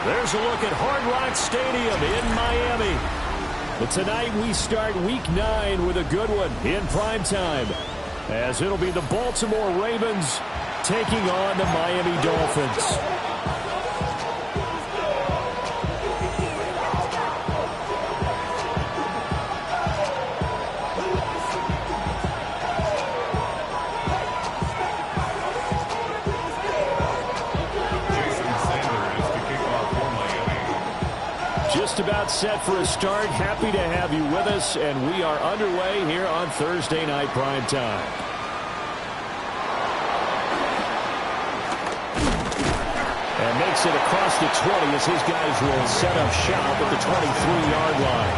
There's a look at Hard Rock Stadium in Miami. But tonight we start Week 9 with a good one in primetime, as it'll be the Baltimore Ravens taking on the Miami Dolphins. Just about set for a start. Happy to have you with us, and we are underway here on Thursday Night Primetime. And makes it across the 20 as his guys will set up shop at the 23-yard line.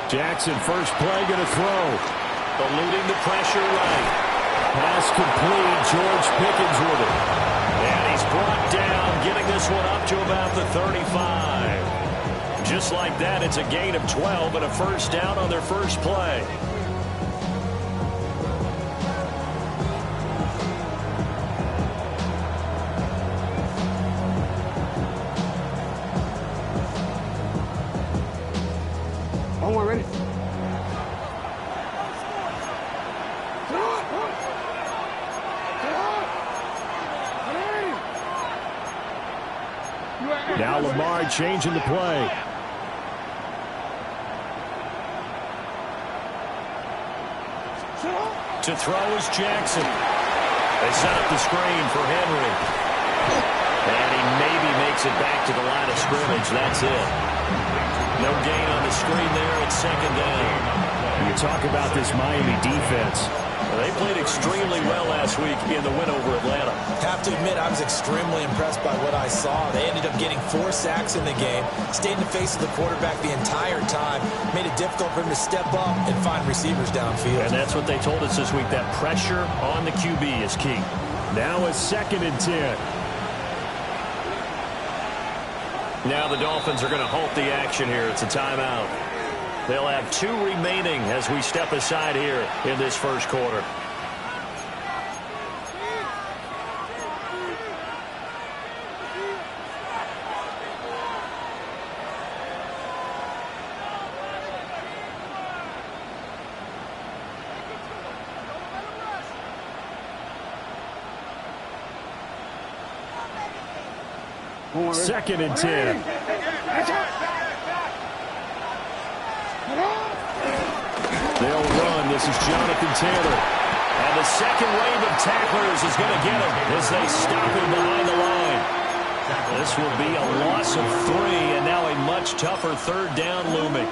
Jackson, first play, going to throw. Eluding the pressure right. Pass complete. George Pickens with it. And he's brought down, getting this one up to about the 35. Just like that, it's a gain of 12 and a first down on their first play. Ready? Now Lamar changing the play. To throw is Jackson. They set up the screen for Henry. And he maybe makes it back to the line of scrimmage. That's it. No gain on the screen there at second down. You talk about this Miami defense. They played extremely well last week in the win over Atlanta. Have to admit, I was extremely impressed by what I saw. They ended up getting 4 sacks in the game, stayed in the face of the quarterback the entire time, made it difficult for him to step up and find receivers downfield. And that's what they told us this week, that pressure on the QB is key. Now a 2nd and 10. Now the Dolphins are going to halt the action here. It's a timeout. They'll have 2 remaining as we step aside here in this first quarter. Second and 10. They'll run. This is Jonathan Taylor. And the second wave of tacklers is going to get him as they stop him behind the line. This will be a loss of 3, and now a much tougher 3rd down looming.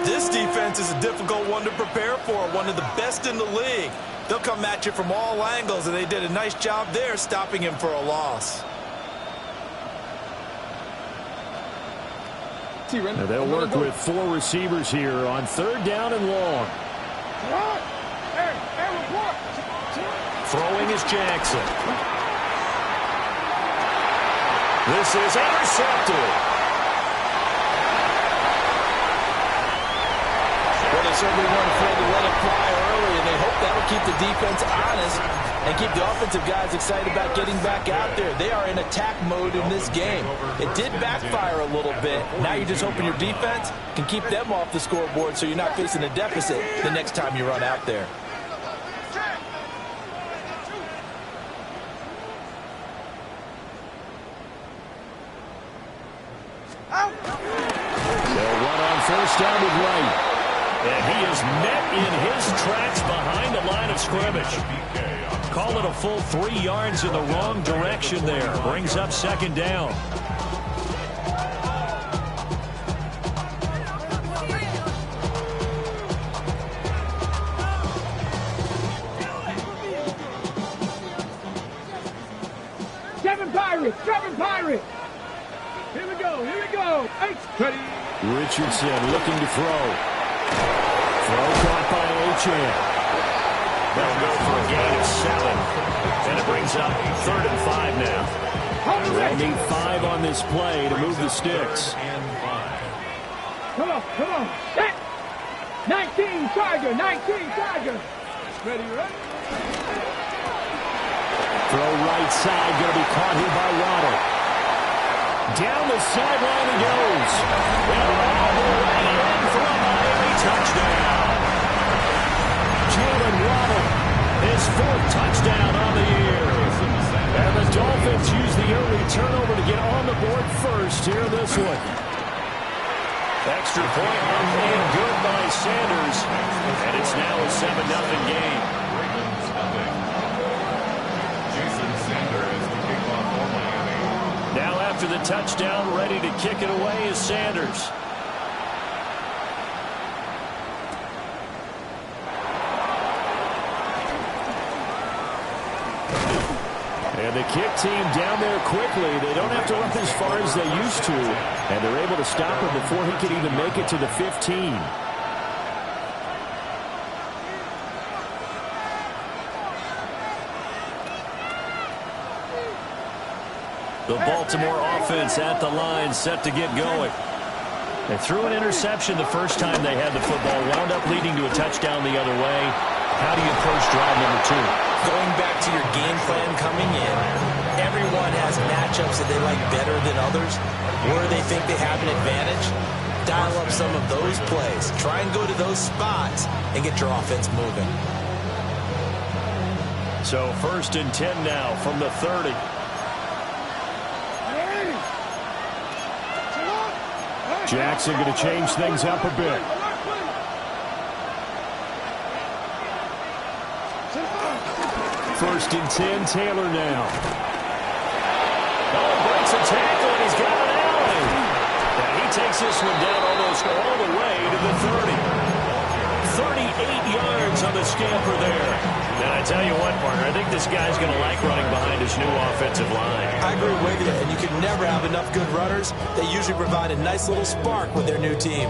This defense is a difficult one to prepare for, one of the best in the league. They'll come at you from all angles, and they did a nice job there stopping him for a loss. Now they'll work with 4 receivers here on 3rd down and long. Throwing is Jackson. This is intercepted. Well, they certainly weren't afraid to let it fly early, and they hope that'll keep the defense honest and keep the offensive guys excited about getting back out there. They are in attack mode in this game. It did backfire a little bit. Now you're just hoping your defense can keep them off the scoreboard so you're not facing a deficit the next time you run out there. They'll run on 1st down with Wright. And he is met in his tracks behind the line of scrimmage. Call it a full 3 yards in the wrong direction there. Brings up second down. Seven Pirates. Here we go. Ready. Richardson looking to throw. Throw caught by Ochan. They'll go for a gain of 7. And it brings up 3rd and 5 now. They'll need 5 on this play to move the sticks. Come on. Set. 19 Tiger. Ready. Throw right side, going to be caught here by Waddle. Down the sideline he goes. And all the way in for a Miami touchdown. Jalen Waddle, his 4th touchdown on the year. And the Dolphins use the early turnover to get on the board first here in this one. Extra point up and good by Sanders. And it's now a 7-0 game. Now after the touchdown, ready to kick it away is Sanders. And the kick team down there quickly. They don't have to run as far as they used to. And they're able to stop him before he can even make it to the 15. The Baltimore offense at the line, set to get going. They threw an interception the first time they had the football, wound up leading to a touchdown the other way. How do you approach drive number 2? Going back to your game plan coming in, everyone has matchups that they like better than others, where they think they have an advantage. Dial up some of those plays. Try and go to those spots and get your offense moving. So 1st and 10 now from the 30. Jackson going to change things up a bit. 1st and 10, Taylor now. Oh, breaks a tackle, and he's got an alley. And he takes this one down almost all the way to the 30. 38 yards on the scamper there. And I tell you what, partner, I think this guy's going to like running behind his new offensive line. I agree with you, and you can never have enough good runners. They usually provide a nice little spark with their new team.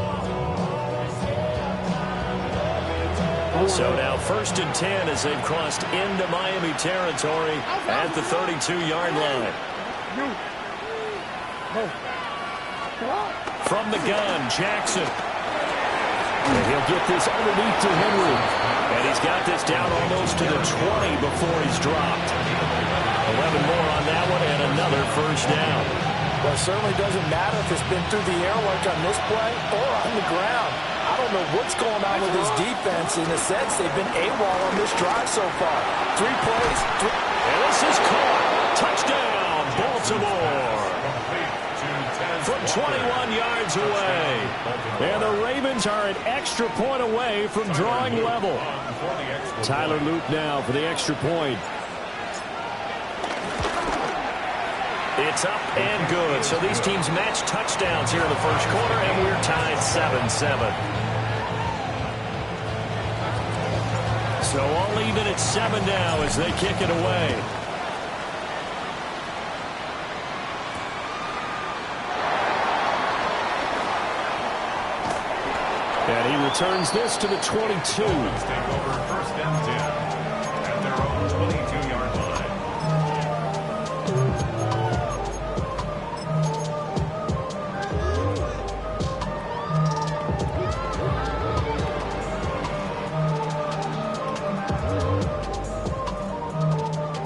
So now 1st and 10 as they've crossed into Miami territory at the 32-yard line. From the gun, Jackson. And he'll get this underneath to Henry. And he's got this down almost to the 20 before he's dropped. 11 more on that one and another 1st down. Well, it certainly doesn't matter if it's been through the air like on this play or on the ground. I don't know what's going on with his defense. In a sense, they've been AWOL on this drive so far. 3 plays. And this is caught. Touchdown, Baltimore. From 21 yards away. And the Ravens are an extra point away from drawing level. Tyler Luke now for the extra point. It's up and good. So these teams match touchdowns here in the first quarter, and we're tied 7-7. So all even at 7 now as they kick it away. And he returns this to the 22. Take over 1st and 10 at their own 22-yard line.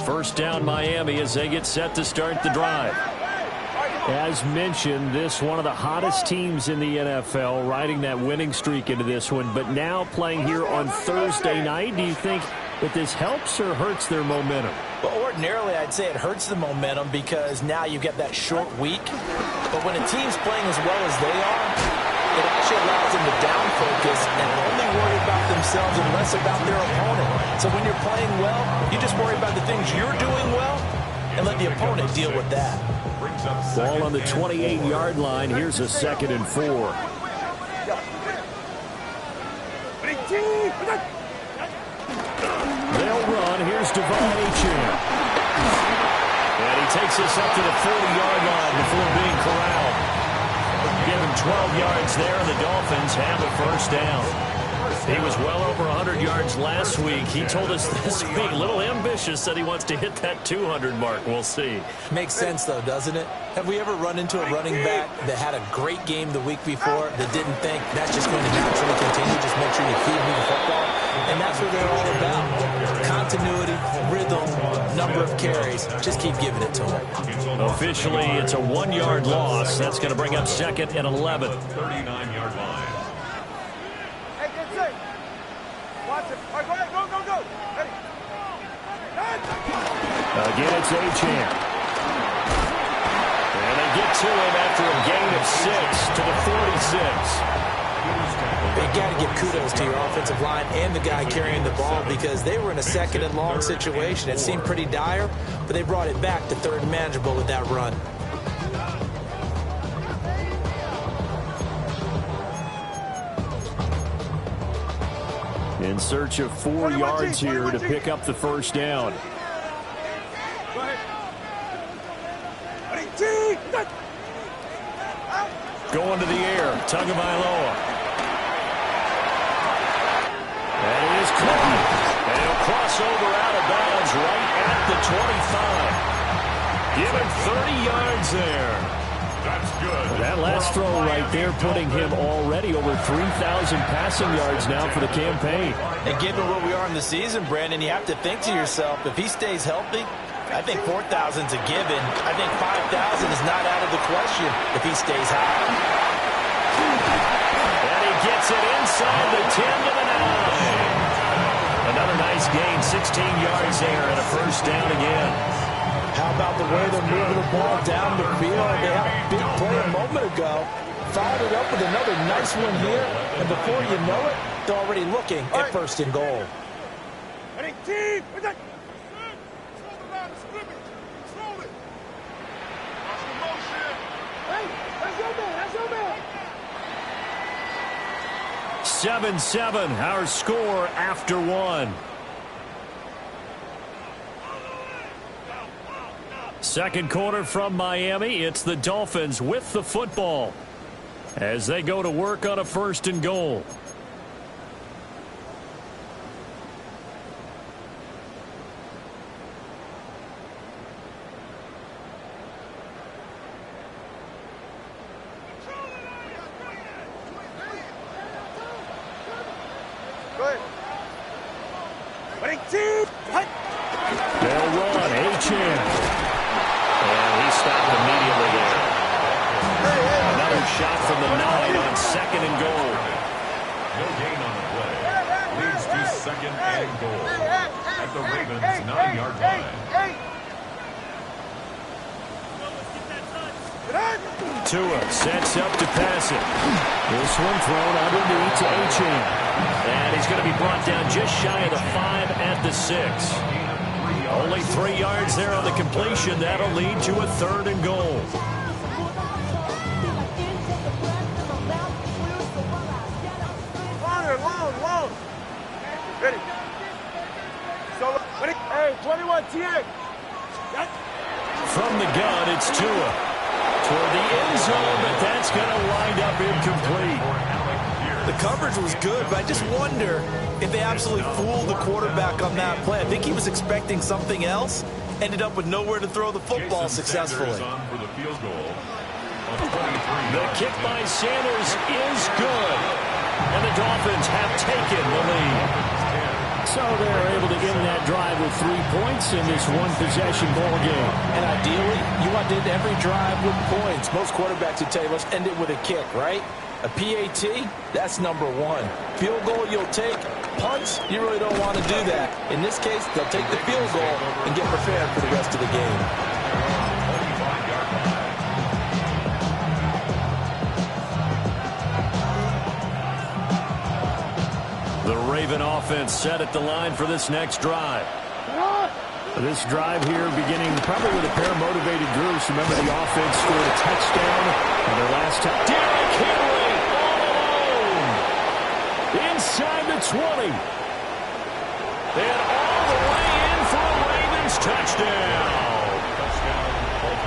First down Miami as they get set to start the drive. As mentioned, this one of the hottest teams in the NFL, riding that winning streak into this one, but now playing here on Thursday night. Do you think that this helps or hurts their momentum? Well, ordinarily, I'd say it hurts the momentum because now you get that short week. But when a team's playing as well as they are, it actually allows them to down focus and only themselves and less about their opponent. So when you're playing well, you just worry about the things you're doing well and let the opponent deal with that. Ball on the 28-yard line. Here's a 2nd and 4. They'll run. Here's Devon Achane. And he takes us up to the 40-yard line before being corralled. Give him 12 yards there, and the Dolphins have a first down. He was well over 100 yards last week. He told us this week, a little ambitious, said he wants to hit that 200 mark. We'll see. Makes sense, though, doesn't it? Have we ever run into a running back that had a great game the week before that didn't think that's just going to naturally continue? Just make sure you feed me the football. And that's what they're all about. Continuity, rhythm, number of carries. Just keep giving it to them. Officially, it's a 1-yard loss. That's going to bring up 2nd and 11. 39-yard line. Again, it's Achane. And they get to him after a gain of 6 to the 46. You got to give kudos to your offensive line and the guy carrying the ball because they were in a 2nd and long situation. It seemed pretty dire, but they brought it back to 3rd and manageable with that run. In search of 4 yards here to pick up the first down. Going to the air, Tagovailoa. And he is caught. And he'll cross over out of bounds right at the 25. Give him 30 yards there. That's good. That last throw right there putting him already over 3,000 passing yards now for the campaign. And given where we are in the season, Brandon, you have to think to yourself, if he stays healthy, I think 4,000's a given. I think 5,000 is not out of the question if he stays high. And he gets it inside the 10 to the 9. Another nice gain, 16 yards there and a first down again. How about the way they're moving the ball down the field? They had a big play a moment ago. Followed it up with another nice one here. And before you know it, they're already looking at 1st and goal. Hey, 7-7, our score after 1. Second quarter from Miami. It's the Dolphins with the football as they go to work on a 1st and goal. They'll run. Achane. And he stopped immediately there. Another shot from the 9 on 2nd and goal. No gain on the play. Leads to 2nd and goal. At the Ravens' 9-yard line. Tua sets up to pass it. This one thrown underneath to Achane. And he's going to be brought down just shy of the 5 at the 6. Only 3 yards there on the completion. That'll lead to a 3rd and goal. Long. Ready. Solo. Ready. Hey, 21, TA. From the gun, it's Tua. Toward the end zone, but that's going to wind up incomplete. The coverage was good, but I just wonder if they absolutely fooled the quarterback on that play. I think he was expecting something else. Ended up with nowhere to throw the football successfully. The kick by Sanders is good. And the Dolphins have taken the lead. So they're able to end that drive with 3 points in this one-possession ball game. And ideally, you want to end every drive with points. Most quarterbacks would tell you, let's end it with a kick, right? A PAT, that's number 1. Field goal you'll take. Punts, you really don't want to do that. In this case, they'll take the field goal and get prepared for the rest of the game. The Raven offense set at the line for this next drive. This drive here beginning probably with a pair of motivated groups. Remember, the offense scored a touchdown on their last time. Derrick Henry all alone inside the 20. And all the way in for a Ravens touchdown.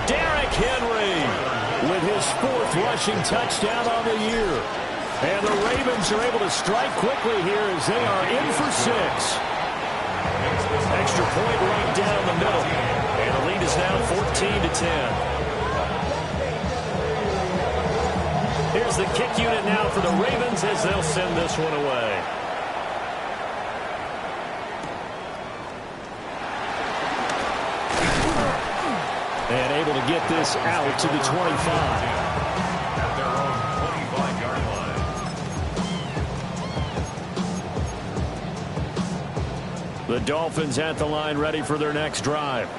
Derrick Henry with his 4th rushing touchdown on the year. And the Ravens are able to strike quickly here as they are in for 6. Extra point right down the middle. And the lead is now 14-10. Here's the kick unit now for the Ravens as they'll send this one away. And able to get this out to the 25. The Dolphins at the line ready for their next drive.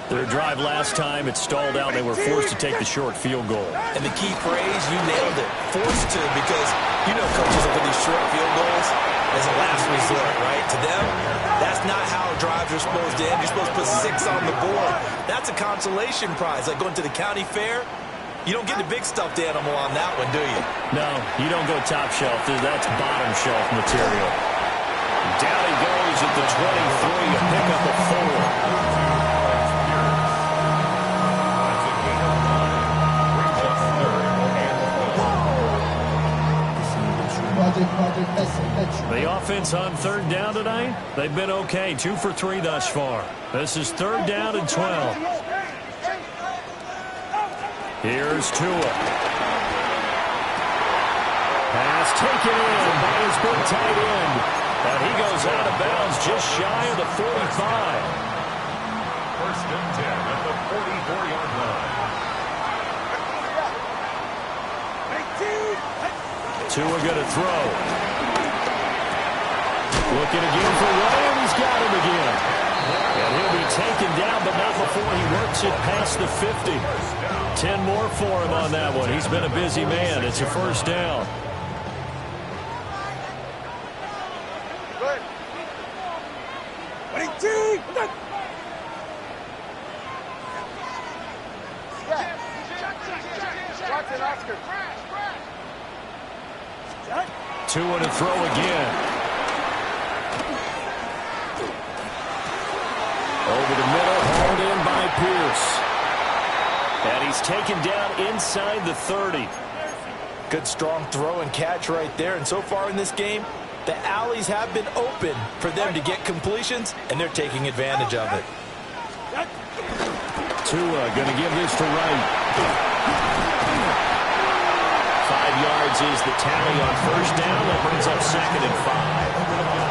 Their drive last time, it stalled out. They were forced to take the short field goal. And the key phrase, you nailed it, forced to, because you know coaches look at these short field goals as a last resort, right? To them, that's not how drives are supposed to end. You're supposed to put 6 on the board. That's a consolation prize, like going to the county fair. You don't get the big stuffed animal on that one, do you? No, you don't go top shelf. That's bottom shelf material. Down he goes at the 23, a pickup of 4. The offense on 3rd down tonight, they've been okay. 2 for 3 thus far. This is 3rd down and 12. Here's Tua. Pass taken in by his big tight end. And he goes out of bounds just shy of the 45. 1st and 10 at the 44-yard line. Tua going to throw. Looking again for Ryan. He's got him again. And he'll be taken down, but not before he works it past the 50. 10 more for him on that one. He's been a busy man. It's a 1st down. Tua to throw again. Over the middle, hauled in by Pierce. And he's taken down inside the 30. Good strong throw and catch right there. And so far in this game, the alleys have been open for them to get completions, and they're taking advantage of it. Tua going to give this to Wright. 5 yards is the tally on 1st down. That brings up 2nd and 5.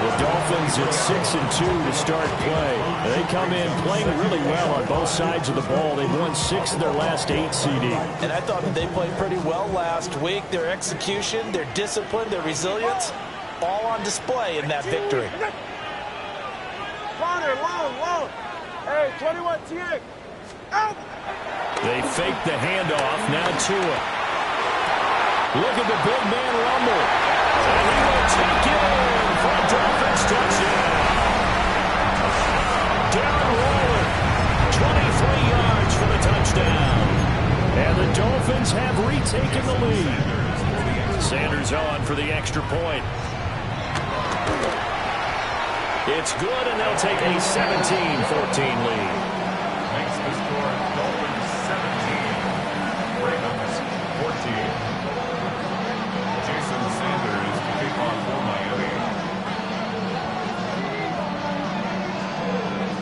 The Dolphins at 6 and 2 to start play. They come in playing really well on both sides of the ball. They've won 6 of their last 8 CD. And I thought that they played pretty well last week. Their execution, their discipline, their resilience, all on display in that victory. Connor, long. Hey, 21 TX. Out. They fake the handoff. Now Tua. Look at the big man rumble. And he will take it in for a Dolphins touchdown. Darren Waller, 23 yards for the touchdown. And the Dolphins have retaken the lead. Sanders on for the extra point. It's good, and they'll take a 17-14 lead. Makes the score Dolphins 17, Ravens 14. Jason Sanders to kick off for Miami.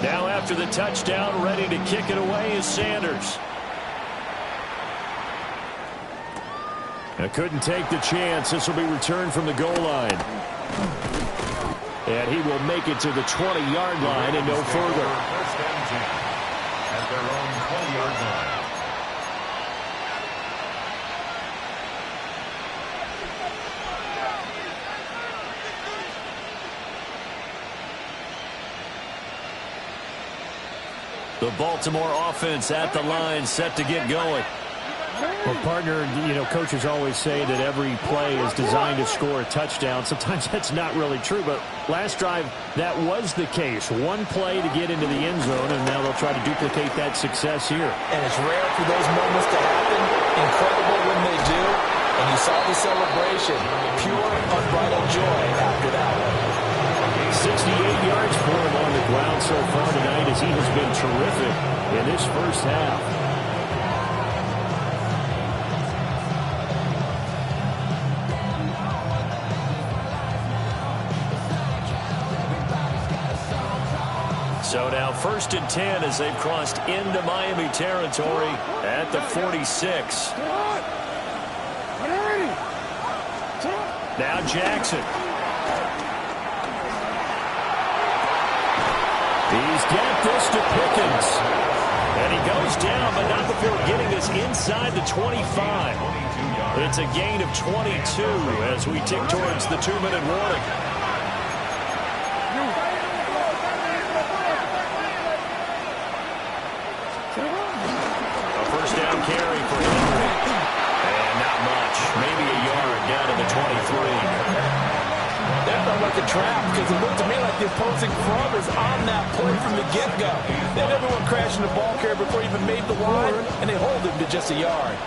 Now after the touchdown, ready to kick it away is Sanders. Now couldn't take the chance. This will be returned from the goal line. And he will make it to the 20-yard line and no further. 1st and 10 at their own 20-yard line. The Baltimore offense at the line, set to get going. Well, partner, coaches always say that every play is designed to score a touchdown. Sometimes that's not really true, but last drive, that was the case. One play to get into the end zone, and now they'll try to duplicate that success here. And it's rare for those moments to happen. Incredible when they do. And you saw the celebration. Pure, unbridled joy after that one. 68 yards for him on the ground so far tonight as he has been terrific in this first half. So now 1st and 10 as they've crossed into Miami territory at the 46. Now Jackson. He's got this to Pickens. And he goes down, but not before getting us inside the 25. It's a gain of 22 as we tick towards the 2-minute warning. Carry for Henry. And not much. Maybe a yard down to the 23. That felt like a trap because it looked to me like the opposing front was on that play from the get-go. They had everyone crashing the ball carrier before he even made the line, and they hold him to just a yard.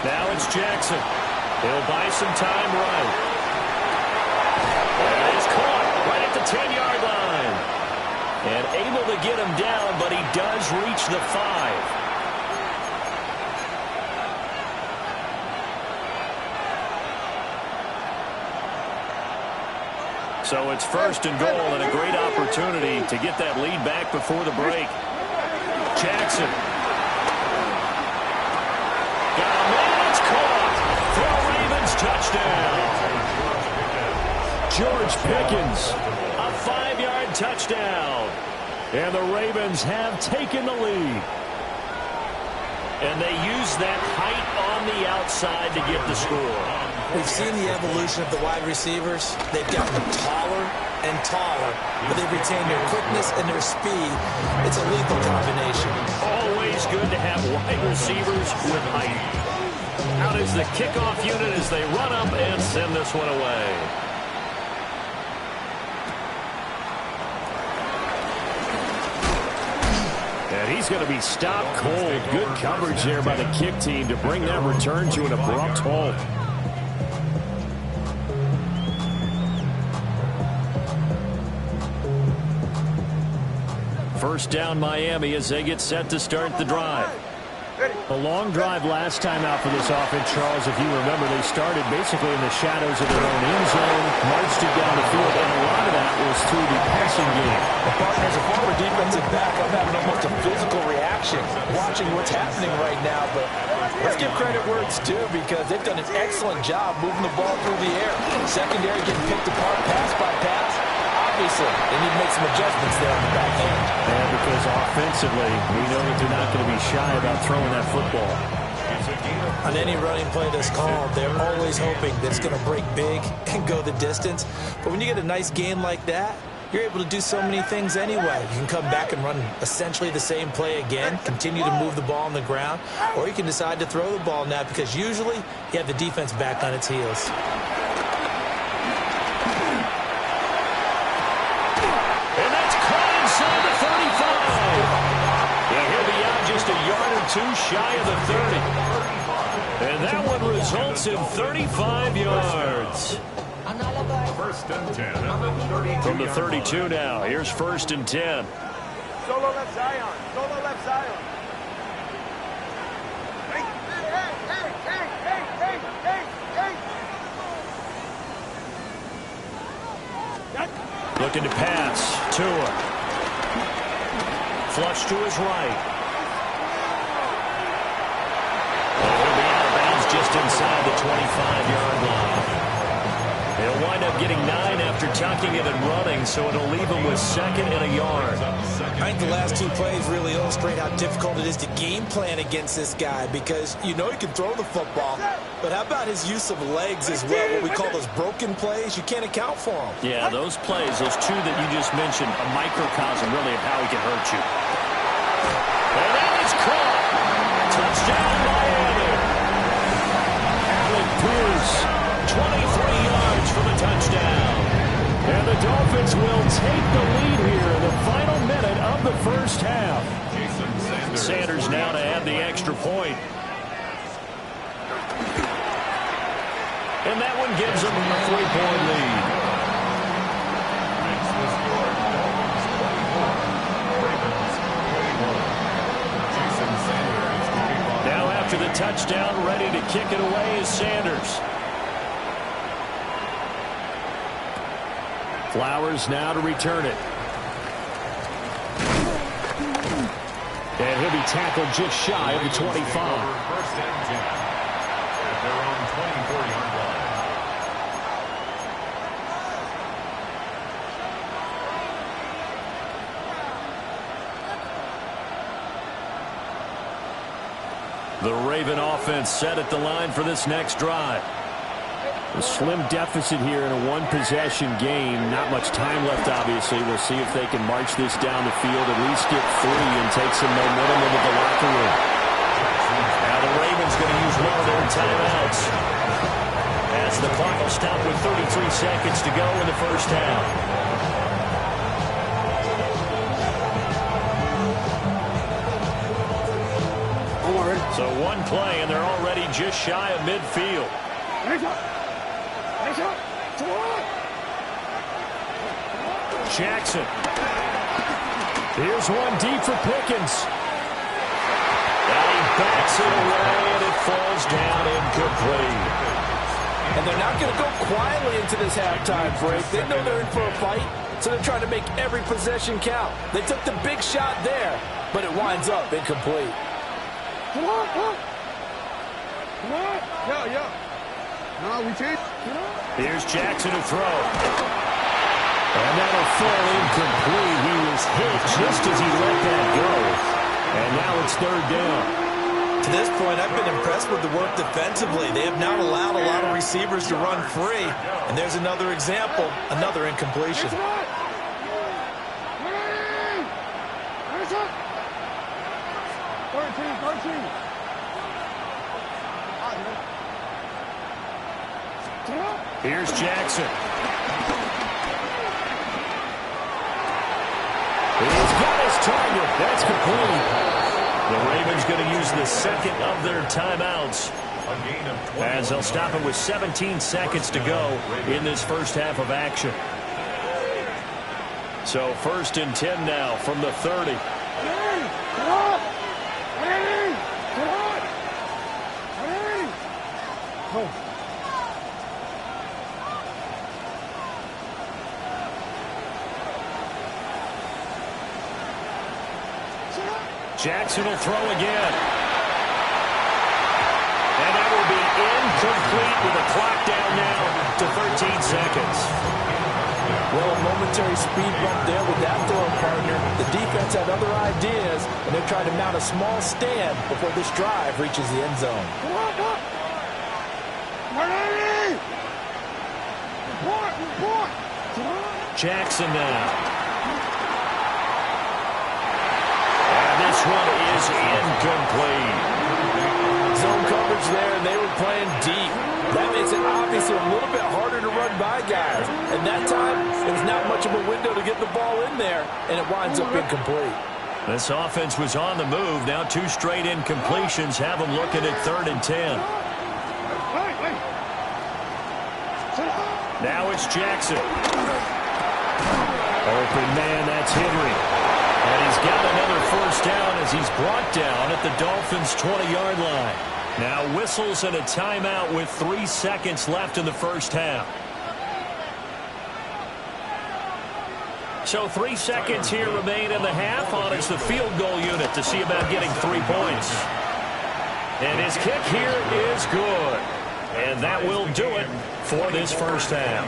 Now it's Jackson. He'll buy some time right. And it's caught right at the 10-yard line. And able to get him down, but he does reach the 5. So it's 1st and goal and a great opportunity to get that lead back before the break. Jackson. Got a man, it's caught. For a Ravens touchdown. George Pickens. A 5-yard touchdown. And the Ravens have taken the lead. And they use that height on the outside to get the score. We've seen the evolution of the wide receivers. They've gotten taller and taller, but they've retained their quickness and their speed. It's a lethal combination. Always good to have wide receivers with height. Out is the kickoff unit as they run up and send this one away. And he's going to be stopped cold. Good coverage there by the kick team to bring that return to an abrupt halt. First down Miami as they get set to start the drive. A long drive last time out for this offense, Charles. If you remember, they started basically in the shadows of their own end zone, marched it down the field, and a lot of that was through the passing game. Well, partner, as a former defensive back, I'm having almost a physical reaction watching what's happening right now. But let's give credit where it's due because they've done an excellent job moving the ball through the air. Secondary getting picked apart pass by pass. Obviously, they need to make some adjustments there on the back end. Yeah, because offensively, we know that they're not going to be shy about throwing that football. On any running play that's called, they're always hoping that it's going to break big and go the distance. But when you get a nice game like that, you're able to do so many things anyway. You can come back and run essentially the same play again, continue to move the ball on the ground, or you can decide to throw the ball now because usually you have the defense back on its heels. Too shy of the 30. And that one results in 35 yards. 1st and 10 at the 32. From the 32 now. Here's 1st and 10. Solo left Zion. Solo left Zion. Looking to pass. Tua. Flush to his right. Just inside the 25-yard line. He'll wind up getting 9 after tucking it and running, so it'll leave him with 2nd and a yard. I think the last 2 plays really illustrate how difficult it is to game plan against this guy because you know he can throw the football, but how about his use of legs as well, what we call those broken plays? You can't account for them. Yeah, those plays, those 2 that you just mentioned, a microcosm really of how he can hurt you. And that is caught. Touchdown, Miami. Alec Pierce, 23 yards for the touchdown. And the Dolphins will take the lead here in the final minute of the first half. Sanders now to add the extra point. And that one gives them a 3-point lead. Now after the touchdown, ready to kick it away is Sanders. Flowers now to return it. And he'll be tackled just shy of the 25. First and 10 at their own 24-yard line. The Raven offense set at the line for this next drive. A slim deficit here in a one-possession game. Not much time left, obviously. We'll see if they can march this down the field, at least get 3 and take some momentum into the locker room. Now the Ravens going to use one of their timeouts, as the clock will stop with 33 seconds to go in the first half. So one play, and they're already just shy of midfield. Jackson. Here's one deep for Pickens. And he backs it away, and it falls down incomplete. And they're not going to go quietly into this halftime break. They know they're in for a fight, so they're trying to make every possession count. They took the big shot there, but it winds up incomplete. Come on. Yeah. No, we changed. Here's Jackson to throw. And that'll fall incomplete. He was hit just as he let that go. And now it's third down. To this point, I've been impressed with the work defensively. They have not allowed a lot of receivers to run free. And there's another example, another incompletion. Here's Jackson. He's got his target. That's complete. The Ravens going to use the second of their timeouts, as they'll stop it with 17 seconds to go in this first half of action. So first and 10 now from the 30. Jackson will throw again. And that will be incomplete with the clock down now to 13 seconds. Well, a momentary speed bump there with that throwing partner. The defense had other ideas, and they're trying to mount a small stand before this drive reaches the end zone. Jackson now. This one is incomplete. Zone coverage there, and they were playing deep. That makes it obviously a little bit harder to run by guys. And that time, there's not much of a window to get the ball in there, and it winds up incomplete. This offense was on the move. Now 2 straight incompletions have them looking at 3rd and 10. Now it's Jackson. Open man, that's Henry. And he's got another first down as he's brought down at the Dolphins' 20-yard line. Now whistles and a timeout with 3 seconds left in the first half. So 3 seconds here remain in the half on as the field goal unit to see about getting 3 points. And his kick here is good. And that will do it for this first half.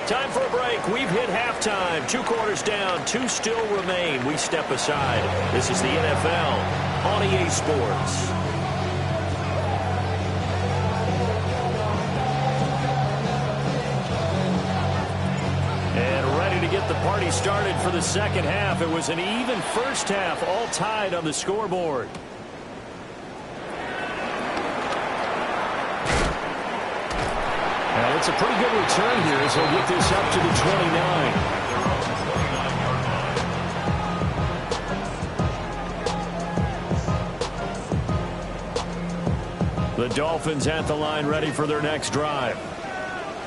Time for a break. We've hit halftime. 2 quarters down. 2 still remain. We step aside. This is the NFL on EA Sports. And ready to get the party started for the second half. It was an even first half, all tied on the scoreboard. Now, it's a pretty good return here as he'll get this up to the 29. The Dolphins at the line ready for their next drive.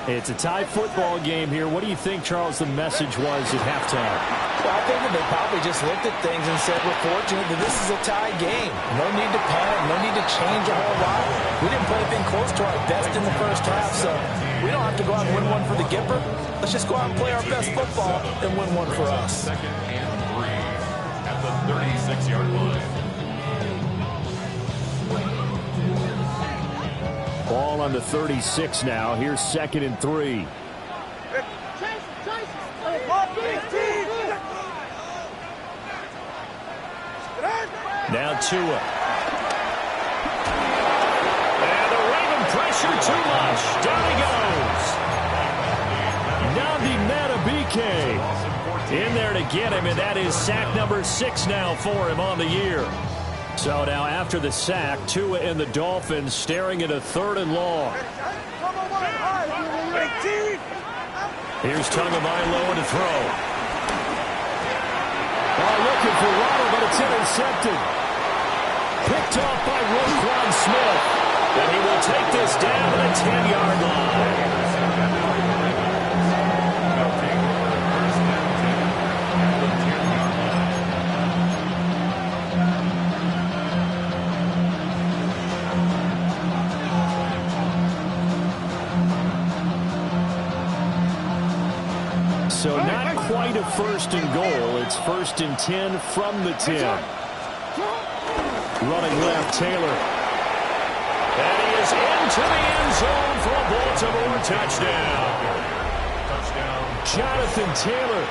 It's a tie football game here. What do you think, Charles, the message was at halftime? Well, I think they probably just looked at things and said, we're fortunate that this is a tie game. No need to panic. No need to change a whole lot. We didn't play anything close to our best in the first half, so we don't have to go out and win one for the Gipper. Let's just go out and play our best football and win one for us. Second and 3 at the 36-yard line. Ball on the 36 now. Here's 2nd and 3. Now Tua. And the Raven pressure too much. Down he goes. Nandi Matabike in there to get him, and that is sack number 6 now for him on the year. So now after the sack, Tua and the Dolphins staring at a 3rd and long. Here's Tagovailoa to throw. Oh, looking for Waddle, but it's intercepted. Picked off by Roquan Smith. And he will take this down to the 10-yard line. So not quite a 1st and goal. It's 1st and 10 from the 10. Running left, Taylor. And he is into the end zone for a Baltimore touchdown. Jonathan Taylor,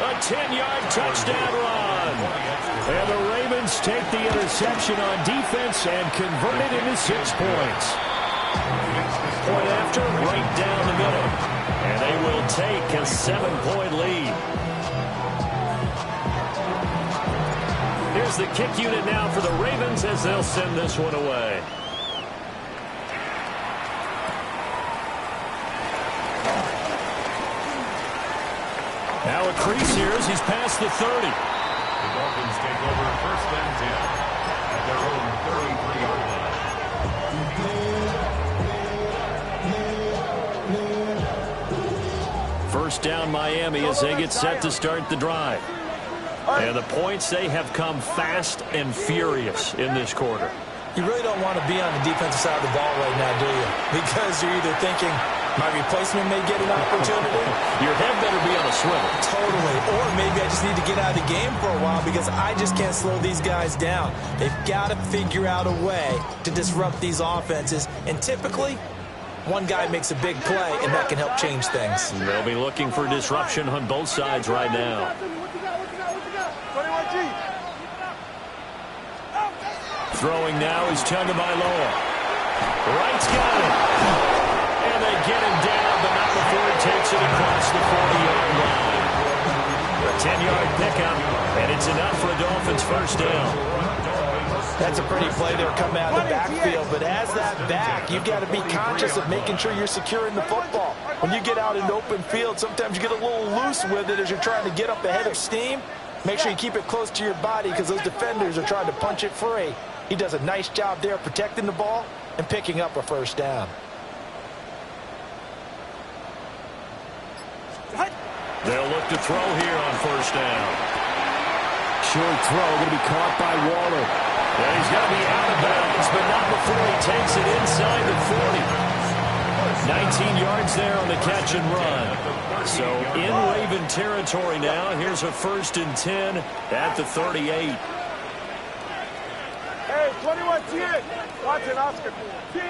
a 10-yard touchdown run. And the Ravens take the interception on defense and convert it into 6 points. Point after, right down the middle. And they will take a 7-point lead. Here's the kick unit now for the Ravens as they'll send this one away. Now a crease here as he's past the 30. The Dolphins take over 1st and 10 at their own 33-yard line. First down Miami as they get set to start the drive. And the points, they have come fast and furious in this quarter. You really don't want to be on the defensive side of the ball right now, do you? Because you're either thinking, my replacement may get an opportunity. Your head better be on a swivel. Totally. Or maybe I just need to get out of the game for a while because I just can't slow these guys down. They've got to figure out a way to disrupt these offenses. And typically, one guy makes a big play, and that can help change things. They'll be looking for disruption on both sides right now. Throwing now is Tagovailoa. Wright's got it. And they get him down, but not before he takes it across the 40-yard line. A 10-yard pickup, and it's enough for a Dolphins 1st down. That's a pretty play there coming out of the backfield, but as that back, you've got to be conscious of making sure you're securing the football. When you get out in open field, sometimes you get a little loose with it as you're trying to get up ahead of steam. Make sure you keep it close to your body because those defenders are trying to punch it free. He does a nice job there protecting the ball and picking up a 1st down. They'll look to throw here on 1st down. Short throw going to be caught by Waller. And he's going to be out of bounds, but not before he takes it inside the 40. 19 yards there on the catch and run. So in Raven territory now. Here's a 1st and 10 at the 38. Hey, 21 T. Watch it, Oscar. B.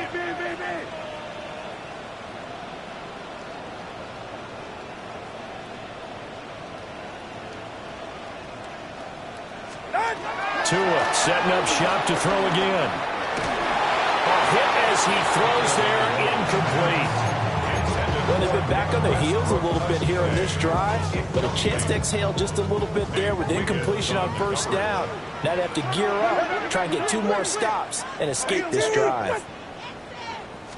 Tua setting up shop to throw again. A hit as he throws there, incomplete. Well, they've been back on their heels a little bit here on this drive, but a chance to exhale just a little bit there with incompletion on first down. Now they have to gear up, try and get 2 more stops, and escape this drive.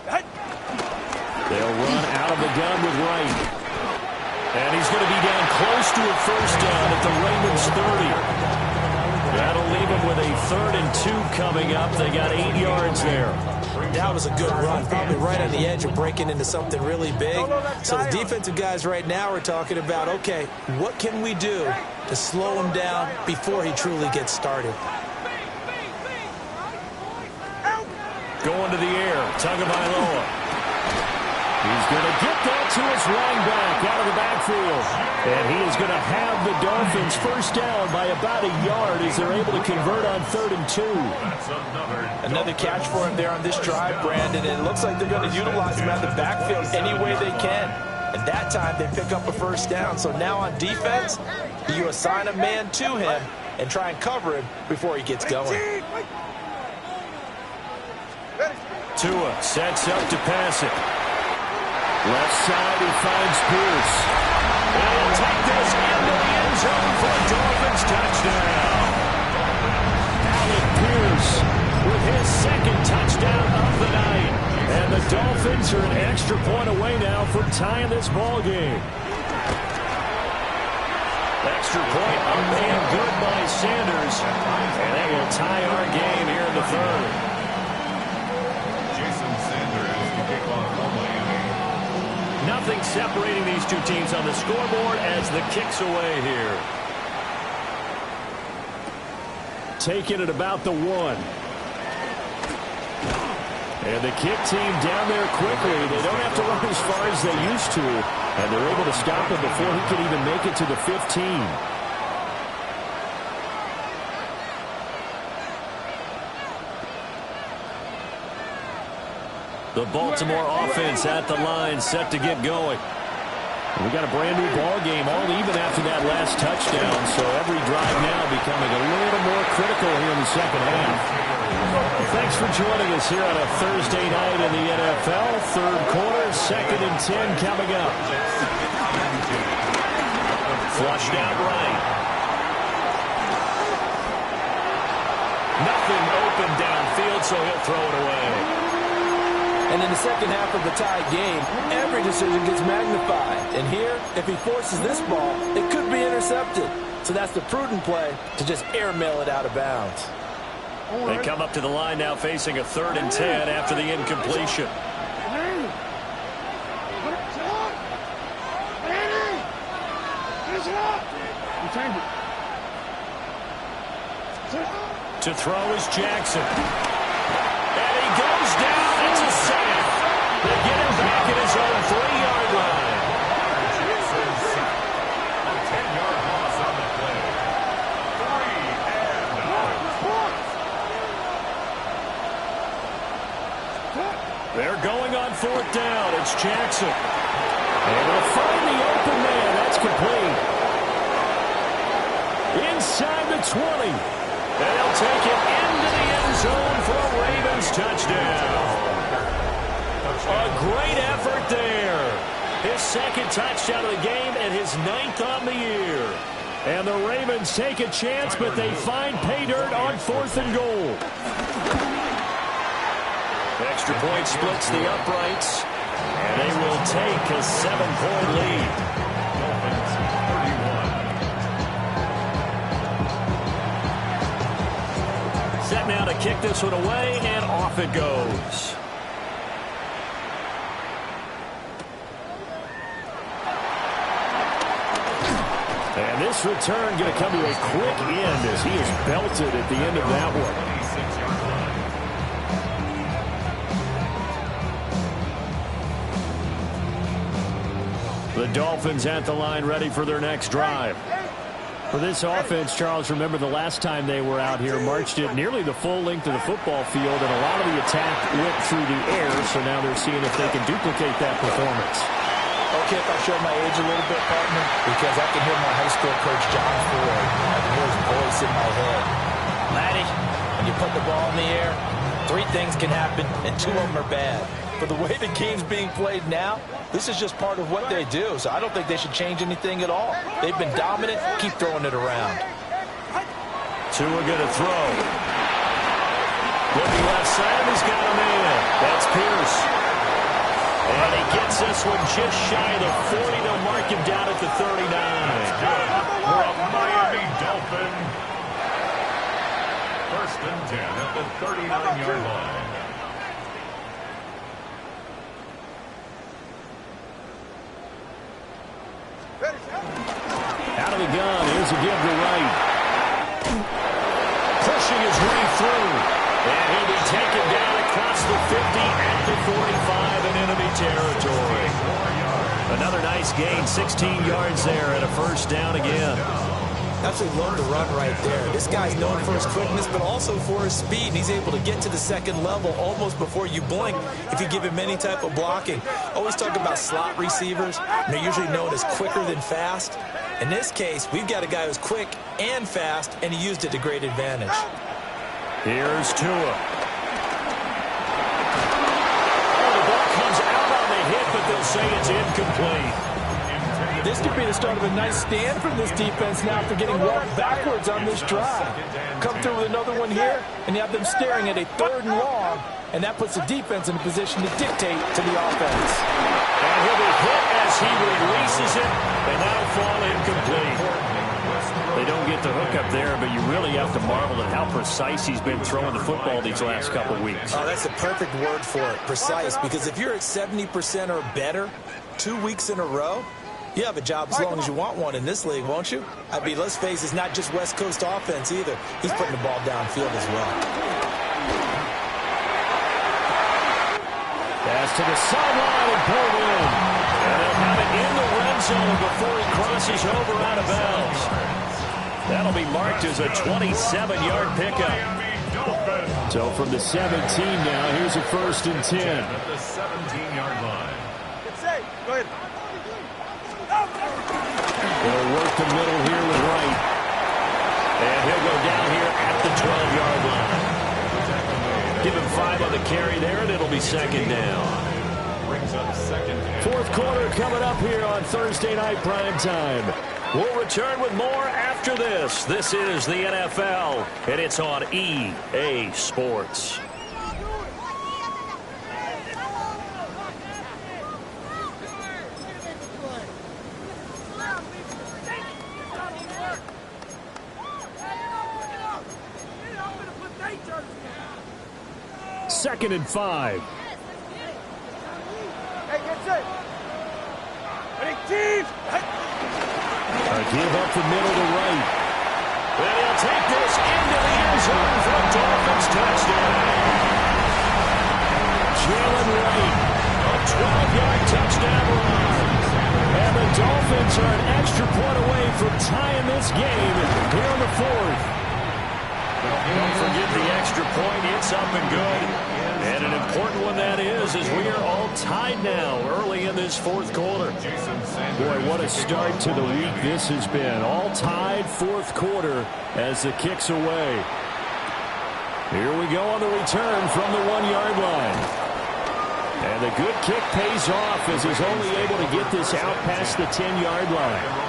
They'll run out of the gun with Wright. And he's going to be down close to a first down at the Ravens 30. That'll leave them with a 3rd and 2 coming up. They got 8 yards there. That was a good run, probably right on the edge of breaking into something really big. So the defensive guys right now are talking about, okay, what can we do to slow him down before he truly gets started? Going to the air, Tagovailoa. He's going to get that to his running back out of the backfield. And he is going to have the Dolphins first down by about a yard as they're able to convert on 3rd and 2. Another catch for him there on this drive, Brandon. And it looks like they're going to utilize him out of the backfield any way they can. And that time they pick up a first down. So now on defense, you assign a man to him and try and cover him before he gets going. Tua sets up to pass it. Left side, he finds Pierce. And he'll take this into the end zone for a Dolphins touchdown. Alec Pierce with his 2nd touchdown of the night. And the Dolphins are an extra point away now from tying this ball game. Extra point up and good by Sanders. And they will tie our game here in the 3rd. Nothing separating these 2 teams on the scoreboard as the kick's away here. Taking it about the 1. And the kick team down there quickly. They don't have to run as far as they used to. And they're able to stop him before he can even make it to the 15. The Baltimore offense at the line, set to get going. We got a brand new ball game, all even after that last touchdown. So every drive now becoming a little more critical here in the second half. Thanks for joining us here on a Thursday night in the NFL. 3rd quarter, 2nd and 10 coming up. Flushed out right. Nothing open downfield, so he'll throw it away. And in the second half of the tie game, every decision gets magnified. And here, if he forces this ball, it could be intercepted. So that's the prudent play to just airmail it out of bounds. They come up to the line now facing a 3rd and 10 after the incompletion. To throw is Jackson. And he goes down. It's a sack. They get him back at his own 3-yard line. A 10-yard loss on the play. 3 and out. They're going on 4th down. It's Jackson. And they'll find the open man. That's complete. Inside the 20. And they'll take it into the end zone for a Ravens touchdown. A great effort there. His 2nd touchdown of the game and his 9th on the year. And the Ravens take a chance, but they find pay dirt on 4th and goal. Extra point splits the uprights, and they will take a 7-point lead. Set now to kick this one away, and off it goes. And this return going to come to a quick end as he is belted at the end of that one. The Dolphins at the line ready for their next drive. For this offense, Charles, remember the last time they were out here, marched it nearly the full length of the football field, and a lot of the attack went through the air, so now they're seeing if they can duplicate that performance. Okay, if I show my age a little bit, partner, because I can hear my high school coach, John Ford. I can hear his voice in my head. Laddie, when you put the ball in the air, 3 things can happen, and 2 of them are bad. For the way the game's being played now, this is just part of what they do. So I don't think they should change anything at all. They've been dominant. Keep throwing it around. Tua going to throw. Looking left side, he's got him in. That's Pierce. And he gets this one just shy of the 40. They'll mark him down at the 39. For a Miami Dolphin. First and 10 at the 39-yard line. Out of the gun. Here's a give to right. Pushing his way through. And he'll be taken down across the 50 at the 45 in enemy territory. Another nice gain. 16 yards there and a first down again. Absolutely love the run right there. This guy's known for his quickness, but also for his speed. And he's able to get to the second level almost before you blink if you give him any type of blocking. Always talk about slot receivers. And they're usually known as quicker than fast. In this case, we've got a guy who's quick and fast, and he used it to great advantage. Here's Tua. Oh, the ball comes out on the hit, but they'll say it's incomplete. This could be the start of a nice stand from this defense now after getting walked backwards on this drive. Come through with another one here, and you have them staring at a 3rd and long, and that puts the defense in a position to dictate to the offense. And he'll be hit as he releases it, and that'll fall incomplete. They don't get the hook up there, but you really have to marvel at how precise he's been throwing the football these last couple of weeks. Oh, that's the perfect word for it, precise, because if you're at 70% or better 2 weeks in a row, you have a job as long as you want one in this league, won't you? I mean, let's face it, it's not just West Coast offense either. He's putting the ball downfield as well. Pass to the sideline and pulled in. And they'll have it in the red zone before he crosses over out of bounds. That'll be marked as a 27-yard pickup. So from the 17 now, here's a 1st and 10. At the 17-yard line. Go ahead. They'll work the middle here with Wright. And he'll go down here at the 12-yard line. Give him 5 on the carry there, and it'll be 2nd down. Brings up 2nd and 4th quarter coming up here on Thursday Night Prime Time. We'll return with more after this. This is the NFL, and it's on EA Sports. Second and 5. Hey, get set. Ready, team. A give up the middle to right. And he'll take this into the end zone for a Dolphins touchdown. Jalen Wright, a 12-yard touchdown run. And the Dolphins are an extra point away from tying this game here in the 4th. Don't forget the extra point. It's up and good. And an important one that is, as we are all tied now early in this 4th quarter. Boy, what a start to the week this has been. All tied 4th quarter as the kick's away. Here we go on the return from the 1-yard line. And the good kick pays off as he's only able to get this out past the 10-yard line.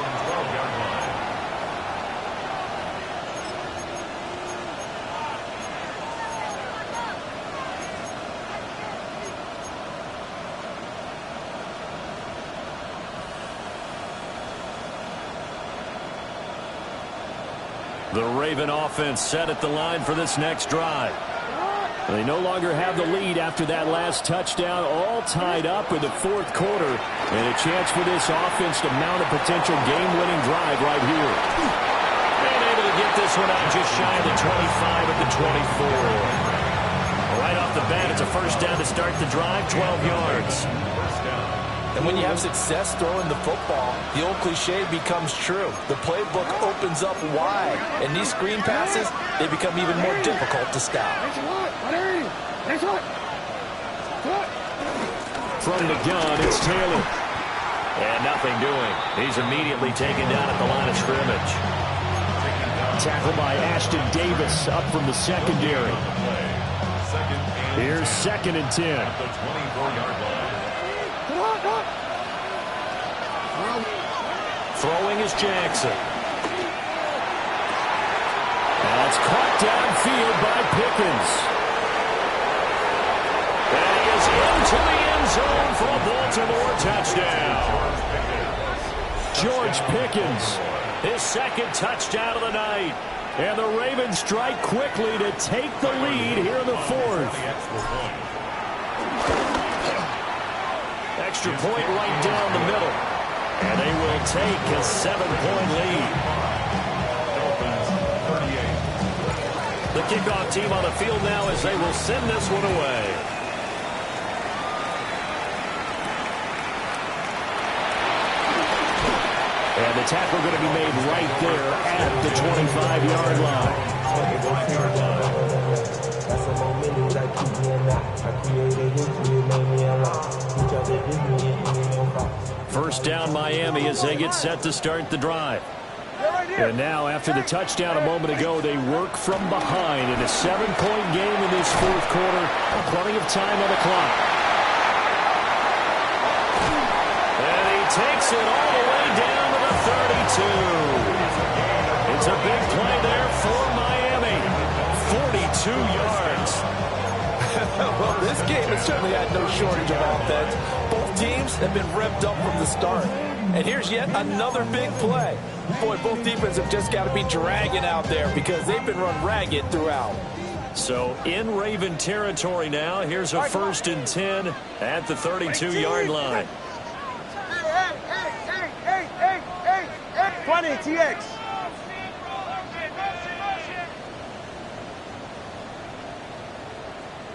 The Raven offense set at the line for this next drive. They no longer have the lead after that last touchdown, all tied up in the 4th quarter, and a chance for this offense to mount a potential game-winning drive right here. And able to get this one out just shy of the 25 at the 24. Right off the bat, it's a first down to start the drive, 12 yards. And when you have success throwing the football, the old cliche becomes true. The playbook opens up wide, and these screen passes, they become even more difficult to stop. From the gun, it's Taylor. And nothing doing. He's immediately taken down at the line of scrimmage. Tackled by Ashton Davis up from the secondary. Second Here's 2nd and 10. At the 24-yard line. Throwing is Jackson. That's caught downfield by Pickens. And he is into the end zone for a Baltimore touchdown. George Pickens, his 2nd touchdown of the night. And the Ravens strike quickly to take the lead here in the 4th. Extra point right down the middle. And they will take a 7-point lead. The kickoff team on the field now as they will send this one away. And the tackle going to be made right there at the 25-yard line. First down Miami as they get set to start the drive. And now, after the touchdown a moment ago, they work from behind in a 7-point game in this 4th quarter. Plenty of time on the clock. And he takes it all the way down to the 32. It's a big play there for Miami. 42 yards. Well, this game has certainly had no shortage of offense. Both teams have been revved up from the start. And here's yet another big play. Boy, both defenses have just got to be dragging out there because they've been run ragged throughout. So in Raven territory now. Here's a 1st and 10 at the 32-yard line. 20, TX.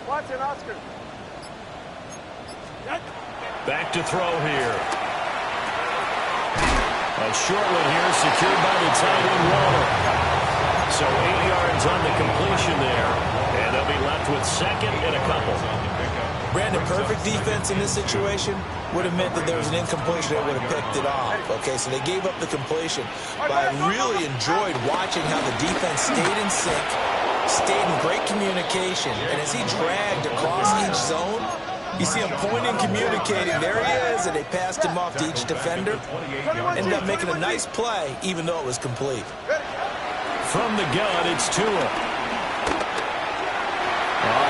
Watson, Oscar. Back to throw here. A short one here secured by the tight end Waller. So 8 yards on the completion there. And they'll be left with 2nd and a couple. Brandon, perfect defense in this situation would have meant that there was an incompletion. They would have picked it off. Okay, so they gave up the completion. But I really enjoyed watching how the defense stayed in sync, stayed in great communication. And as he dragged across each zone, you see him pointing, communicating. There he is, and they passed him off to each defender. Ended up making a nice play, even though it was complete. From the gun, it's Tua.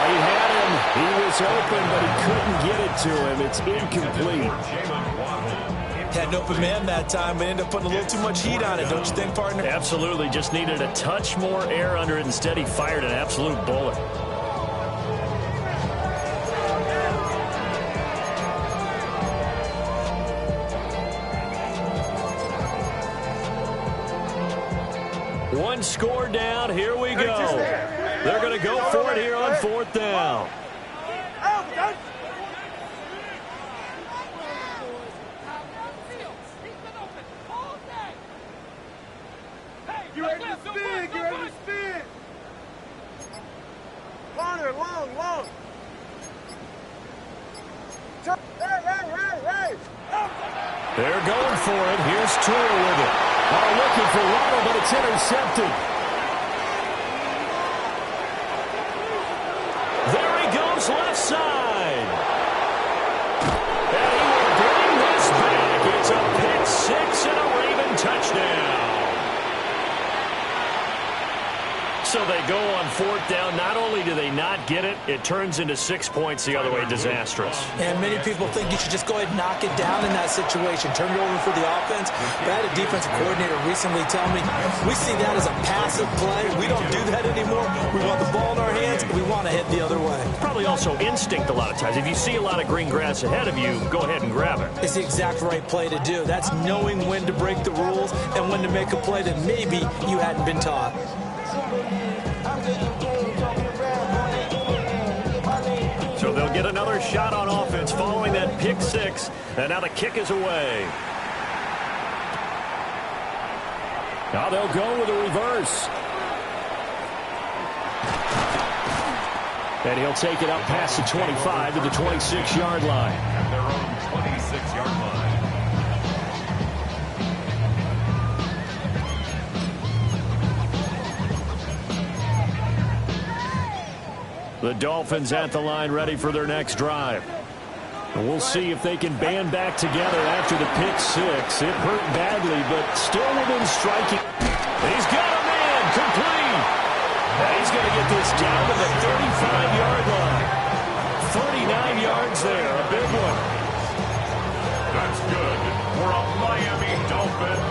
He had him. He was open, but he couldn't get it to him. It's incomplete. Had an open man that time, but ended up putting a little too much heat on it, don't you think, partner? Absolutely. Just needed a touch more air under it. Instead, he fired an absolute bullet. One score down. Here we go. They're going to go for it here on 4th down. You ready to spin? You ready to spin? Corner, long. Hey. They're going for it. Here's Tua with it. Looking for Waddle, but it's intercepted. There he goes, left side. And he will bring this back. It's a pick 6 and a Raven touchdown. So they go on 4th down. Not only do they not get it, it turns into 6 points the other way. Disastrous. And many people think you should just go ahead and knock it down in that situation. Turn it over for the offense. But I had a defensive coordinator recently tell me, we see that as a passive play. We don't do that anymore. We want the ball in our hands. We want to head the other way. Probably also instinct a lot of times. If you see a lot of green grass ahead of you, go ahead and grab it. It's the exact right play to do. That's knowing when to break the rules and when to make a play that maybe you hadn't been taught. So they'll get another shot on offense following that pick 6. And now the kick is away. Now they'll go with a reverse. And he'll take it up past the 25 to the 26-yard line. At their own 26-yard line. The Dolphins at the line ready for their next drive. And we'll see if they can band back together after the pick six. It hurt badly, but still within striking. He's got a man complete. And he's going to get this down to the 35-yard line. 39 yards there, a big one. That's good for a Miami Dolphin.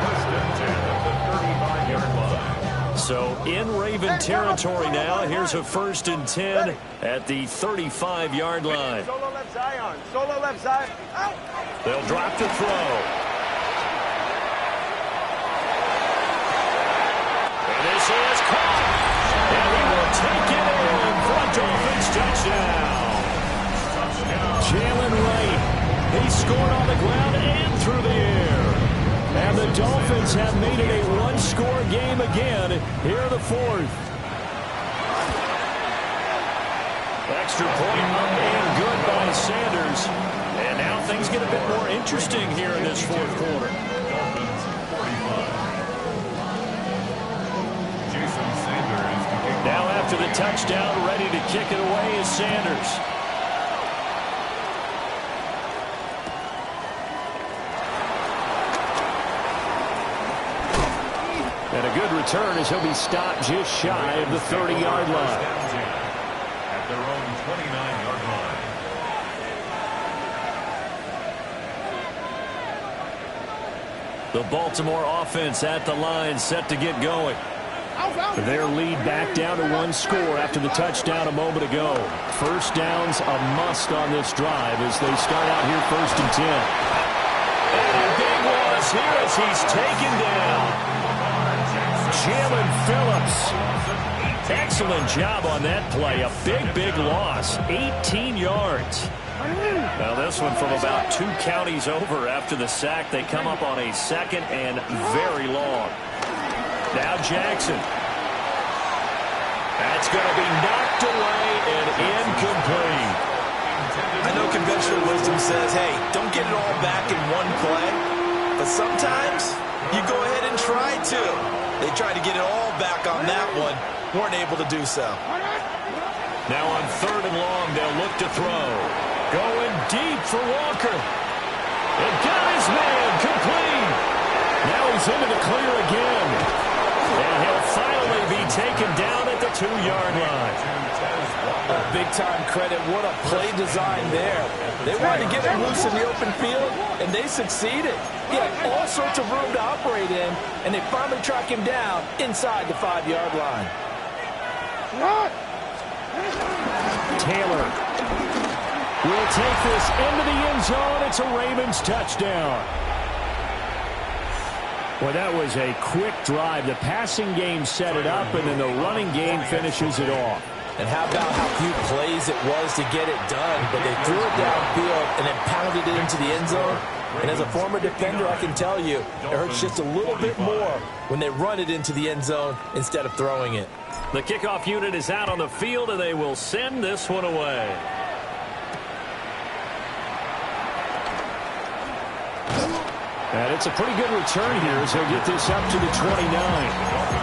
First and 10 at the 35-yard line. So in Raven territory now. Here's a 1st and 10 at the 35-yard line. Solo left side on. Solo left side. Out. They'll drop the throw. And this is caught. And he will take it in for a Dolphins touchdown. Jalen Wright. He scored on the ground and through the air. And the Dolphins have made it a one-score game again here in the 4th. Extra point up and good by Sanders. And now things get a bit more interesting here in this 4th quarter. Dolphins 45. Jason Sanders to kick Now after the touchdown, ready to kick it away is Sanders. And a good return as he'll be stopped just shy of the 30-yard line. At their own 29-yard line. The Baltimore offense at the line, set to get going. Their lead back down to 1 score after the touchdown a moment ago. First down's a must on this drive as they start out here 1st and 10. And a big loss here as he's taken down. Jalen Phillips. Excellent job on that play. A big loss. 18 yards. Now this one from about 2 counties over after the sack. They come up on a 2nd and very long. Now Jackson. That's going to be knocked away and incomplete. I know conventional wisdom says, hey, don't get it all back in one play. But sometimes you go ahead and try to. They tried to get it all back on that one. Weren't able to do so. Now on 3rd and long, they'll look to throw. Going deep for Walker. And got his man complete. Now he's into the clear again. And he'll finally be taken down at the 2-yard line. Big-time credit. What a play design there. They wanted to get him loose in the open field, and they succeeded. He had all sorts of room to operate in, and they finally track him down inside the 5-yard line. Taylor will take this into the end zone. It's a Ravens touchdown. Well, that was a quick drive. The passing game set it up, and then the running game finishes it off. And how about how few plays it was to get it done, but they threw it downfield and then pounded it into the end zone. And as a former defender, I can tell you, it hurts just a little bit more when they run it into the end zone instead of throwing it. The kickoff unit is out on the field, and they will send this one away. And it's a pretty good return here as he'll get this up to the 29.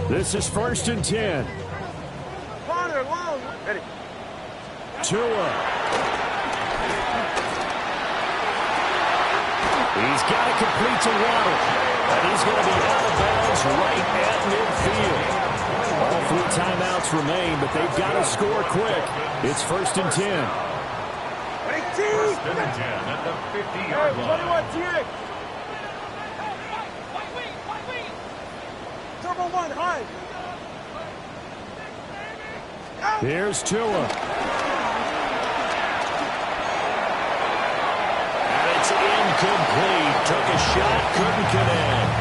This is 1st and 10. Corner, long. Ready. Tua. He's got it complete to Waddle. And he's going to be out of bounds right at midfield. All 3 timeouts remain, but they've got to score quick. It's 1st and 10. First and 10 at the 50-yard line. 21 TX. Turbo 1, high. Here's Tua. And it's incomplete. Took a shot, couldn't connect.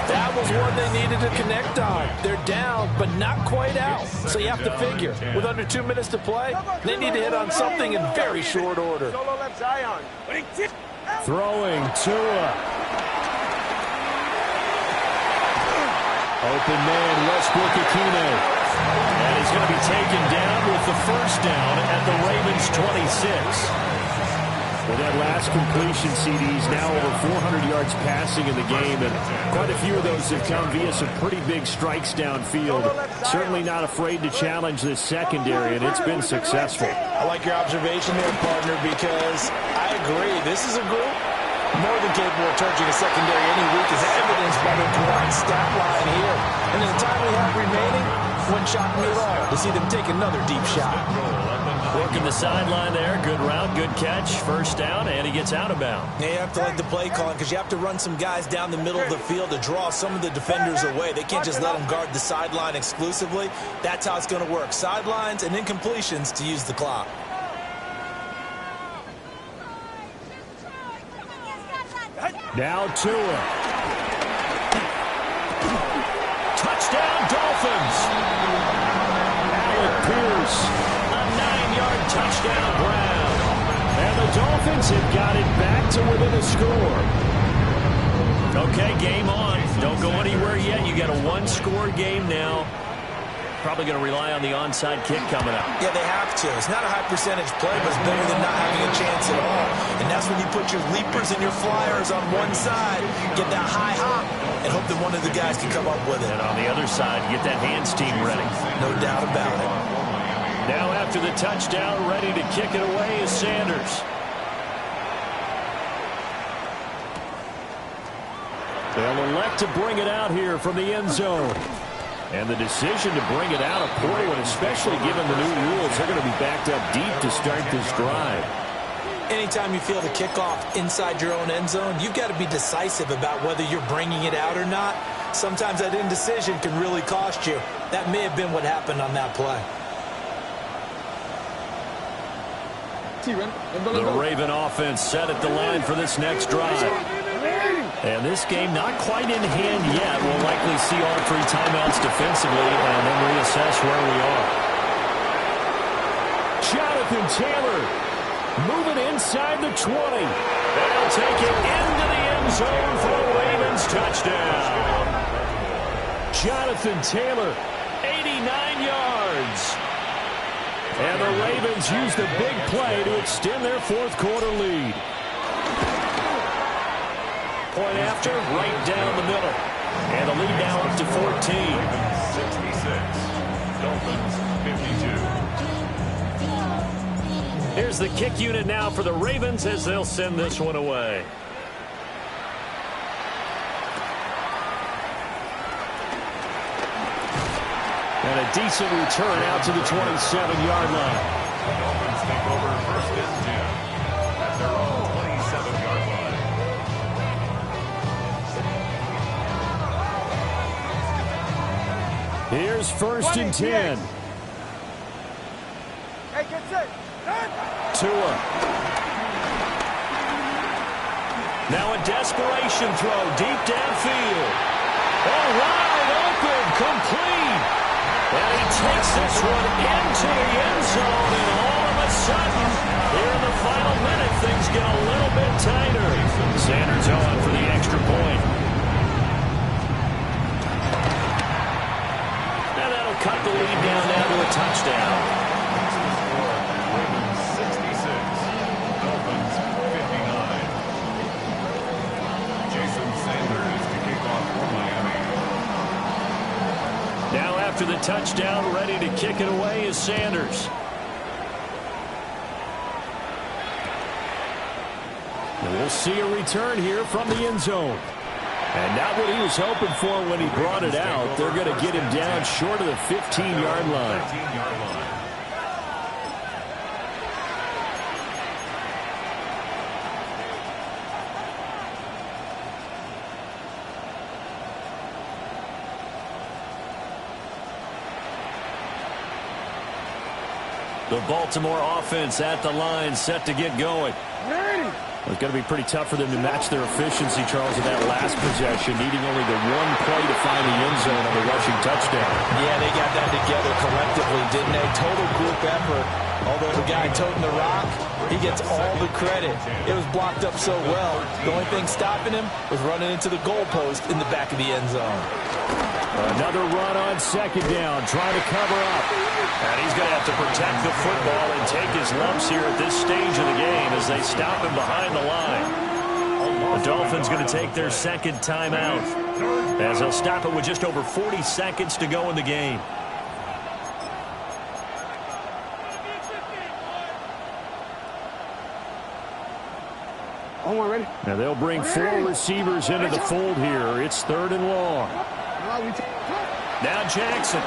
That was one they needed to connect on. They're down, but not quite out. So you have to figure, with under 2 minutes to play, they need to hit on something in very short order. Solo left side on. Throwing Tua. Open man, Westbrook-Ikhine. And he's going to be taken down with the 1st down at the Ravens' 26. With that last completion, CD's now over 400 yards passing in the game, and quite a few of those have come via some pretty big strikes downfield. Certainly not afraid to challenge this secondary, and it's been successful. I like your observation there, partner, because I agree. This is a group more than capable of torching a secondary any week, as evidenced by their combined stat line here. And in the time we have remaining, wouldn't shock me at all to see them take another deep shot. Working the sideline there. Good route, good catch. First down, and he gets out of bounds. Yeah, you have to like the play calling because you have to run some guys down the middle of the field to draw some of the defenders away. They can't just let them guard the sideline exclusively. That's how it's going to work. Sidelines and incompletions to use the clock. Now Tua. Touchdown, Dolphins. Alec Pierce, a 9-yard touchdown grab. And the Dolphins have got it back to within a score. Okay, game on. Don't go anywhere yet. You got a one-score game now. Probably going to rely on the onside kick coming up. Yeah, they have to. It's not a high percentage play, but it's better than not having a chance at all. And that's when you put your leapers and your flyers on one side, get that high hop, and hope that one of the guys can come up with it. And on the other side, get that hands team ready. No doubt about it. Now after the touchdown, ready to kick it away is Sanders. They'll elect to bring it out here from the end zone. And the decision to bring it out a poor one, especially given the new rules. They're going to be backed up deep to start this drive. Anytime you feel the kickoff inside your own end zone, you've got to be decisive about whether you're bringing it out or not. Sometimes that indecision can really cost you. That may have been what happened on that play. The Raven offense set at the line for this next drive. And this game not quite in hand yet. We'll likely see all three timeouts defensively and then reassess where we are. Jonathan Taylor moving inside the 20. They'll take it into the end zone for the Ravens touchdown. Jonathan Taylor, 89 yards. And the Ravens use the big play to extend their fourth quarter lead. Point after, right down the middle. And the lead now up to 14. 66. Dolphins 52. Here's the kick unit now for the Ravens as they'll send this one away. And a decent return out to the 27-yard line. Dolphins take over first and 10 at their own 27-yard line. Here's first and 10. Hey, get set. Tua. Now a desperation throw deep downfield. Oh, wide open, complete. And he takes this one into the end zone, and all of a sudden, here in the final minute, things get a little bit tighter. Sanders on for the extra point. And that'll cut the lead down now to a touchdown. Ravens 66. Dolphins 59. Jason Sanders to kick off for Miami. Now after the touchdown, ready to kick it away is Sanders. And we'll see a return here from the end zone. And not what he was hoping for when he brought it out. They're going to get him down short of the 15-yard line. 15-yard line. The Baltimore offense at the line, set to get going. It's going to be pretty tough for them to match their efficiency, Charles, in that last possession, needing only the one play to find the end zone on the rushing touchdown. Yeah, they got that together collectively, didn't they? Total group effort. Although the guy toting the rock He gets all the credit. It was blocked up so well. The only thing stopping him was running into the goalpost in the back of the end zone. Another run on second down, trying to cover up. And he's going to have to protect the football and take his lumps here at this stage of the game as they stop him behind the line. The Dolphins going to take their second timeout as they'll stop it with just over 40 seconds to go in the game. Ready? Now they'll bring 4 receivers into the fold here. It's 3rd and long. Now Jackson.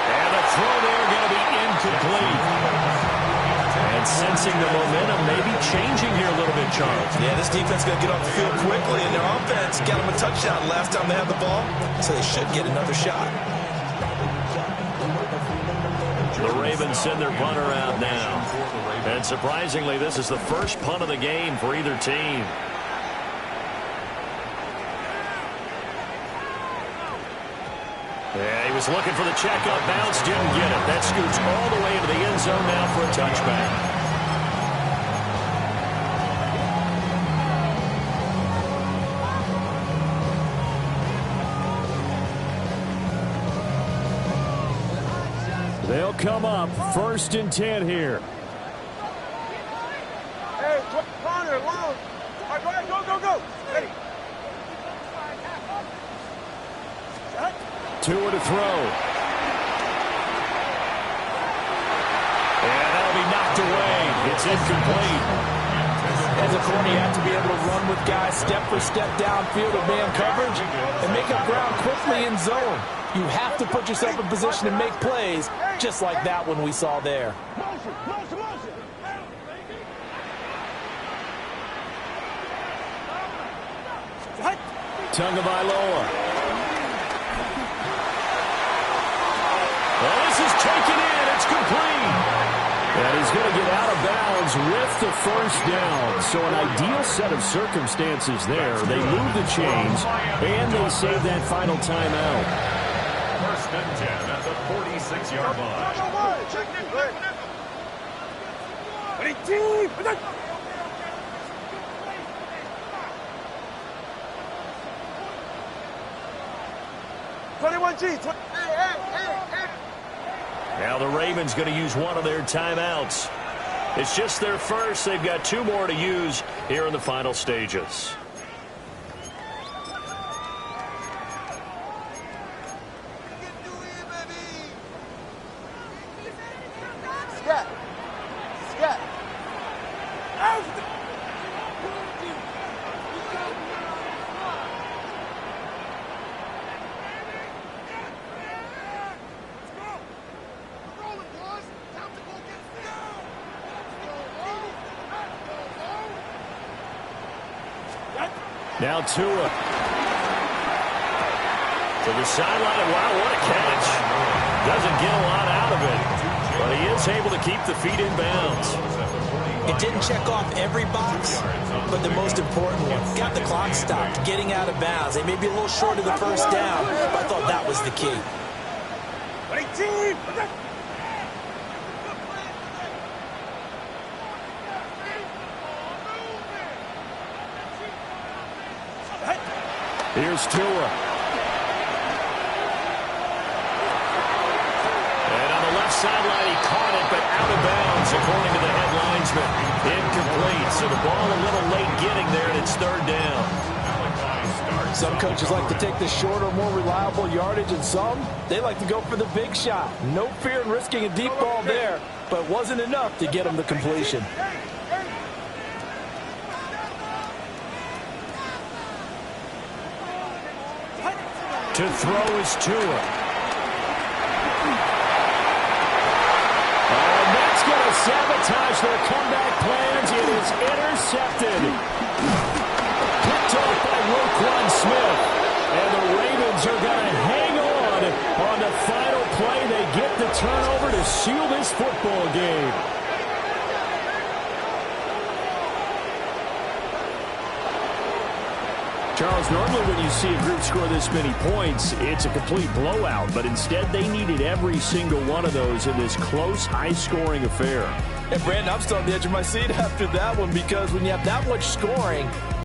And the throw there going to be incomplete. And sensing the momentum maybe changing here a little bit, Charles. Yeah, this defense is going to get off the field quickly, and their offense got them a touchdown last time they had the ball, so they should get another shot. The Ravens send their punter out now. And surprisingly, this is the first punt of the game for either team. Yeah, he was looking for the checkup bounce, didn't get it. That scoots all the way into the end zone now for a touchback. They'll come up 1st and 10 here. Hey, corner, long. All right, go. Ready. Tua to throw. And that'll be knocked away. It's incomplete. As a corner, you have to be able to run with guys step for step downfield of man coverage and make up ground quickly in zone. You have to put yourself in position to make plays, just like that one we saw there. Tagovailoa. Well, this is taken in. It's complete. And he's going to get out of bounds with the first down. So an ideal set of circumstances there. They move the chains, and they save that final timeout. 1st and 10 at the 46-yard line. Now the Ravens going to use one of their timeouts. It's just their first. They've got 2 more to use here in the final stages. Now Tua. To the sideline. Wow, what a catch. Doesn't get a lot out of it, but he is able to keep the feet in bounds. It didn't check off every box, but the most important one. Got the clock stopped, getting out of bounds. They may be a little short of the first down, but I thought that was the key. Here's Tua. And on the left sideline, he caught it, but out of bounds, according to the head linesman. Incomplete, so the ball a little late getting there, and it's 3rd down. Some coaches like to take the shorter, more reliable yardage, and some, they like to go for the big shot. No fear in risking a deep ball there, but it wasn't enough to get them the completion. To throw is Tua. And that's going to sabotage their comeback plans. It is intercepted. Picked off by Roquan Smith. And the Ravens are going to hang on the final play. They get the turnover to seal this football game. Charles, normally when you see a group score this many points, it's a complete blowout. But instead, they needed every single one of those in this close, high-scoring affair. And, Brandon, I'm still on the edge of my seat after that one because when you have that much scoring,